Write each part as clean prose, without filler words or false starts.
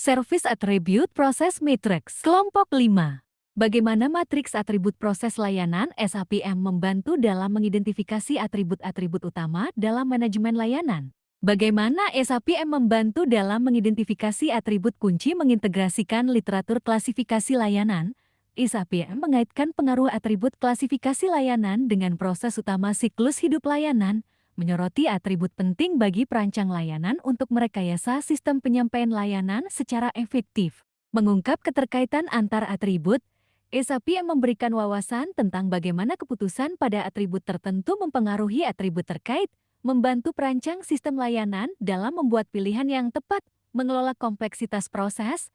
Service Attribute Process Matrix. Kelompok 5. Bagaimana matriks atribut proses layanan SAPM membantu dalam mengidentifikasi atribut-atribut utama dalam manajemen layanan? Bagaimana SAPM membantu dalam mengidentifikasi atribut kunci mengintegrasikan literatur klasifikasi layanan? SAPM mengaitkan pengaruh atribut klasifikasi layanan dengan proses utama siklus hidup layanan, menyoroti atribut penting bagi perancang layanan untuk merekayasa sistem penyampaian layanan secara efektif. Mengungkap keterkaitan antar atribut, SAPM memberikan wawasan tentang bagaimana keputusan pada atribut tertentu mempengaruhi atribut terkait, membantu perancang sistem layanan dalam membuat pilihan yang tepat, mengelola kompleksitas proses.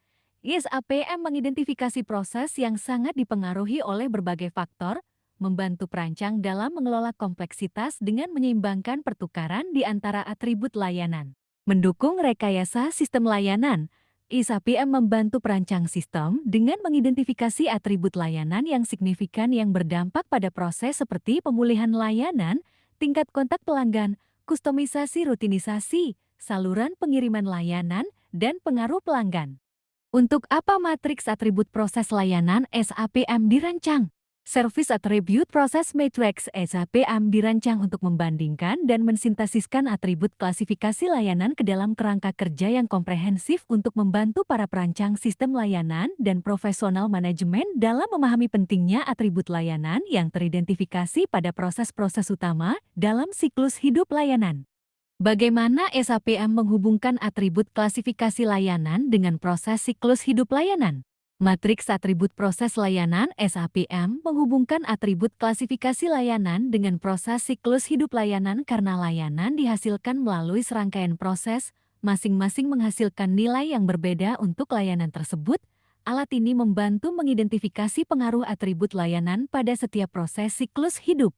SAPM mengidentifikasi proses yang sangat dipengaruhi oleh berbagai faktor, membantu perancang dalam mengelola kompleksitas dengan menyeimbangkan pertukaran di antara atribut layanan. Mendukung rekayasa sistem layanan, SAPM membantu perancang sistem dengan mengidentifikasi atribut layanan yang signifikan yang berdampak pada proses seperti pemulihan layanan, tingkat kontak pelanggan, kustomisasi rutinisasi, saluran pengiriman layanan, dan pengaruh pelanggan. Untuk apa matriks atribut proses layanan SAPM dirancang? Service Attribute Process Matrix SAPM dirancang untuk membandingkan dan mensintesiskan atribut klasifikasi layanan ke dalam kerangka kerja yang komprehensif untuk membantu para perancang sistem layanan dan profesional manajemen dalam memahami pentingnya atribut layanan yang teridentifikasi pada proses-proses utama dalam siklus hidup layanan. Bagaimana SAPM menghubungkan atribut klasifikasi layanan dengan proses siklus hidup layanan? Matriks atribut proses layanan SAPM menghubungkan atribut klasifikasi layanan dengan proses siklus hidup layanan karena layanan dihasilkan melalui serangkaian proses, masing-masing menghasilkan nilai yang berbeda untuk layanan tersebut. Alat ini membantu mengidentifikasi pengaruh atribut layanan pada setiap proses siklus hidup.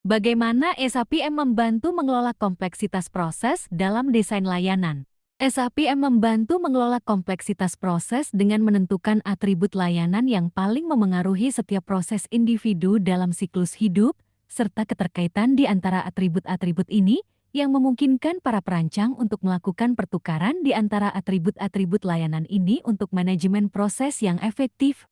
Bagaimana SAPM membantu mengelola kompleksitas proses dalam desain layanan? SAPM membantu mengelola kompleksitas proses dengan menentukan atribut layanan yang paling memengaruhi setiap proses individu dalam siklus hidup, serta keterkaitan di antara atribut-atribut ini yang memungkinkan para perancang untuk melakukan pertukaran di antara atribut-atribut layanan ini untuk manajemen proses yang efektif.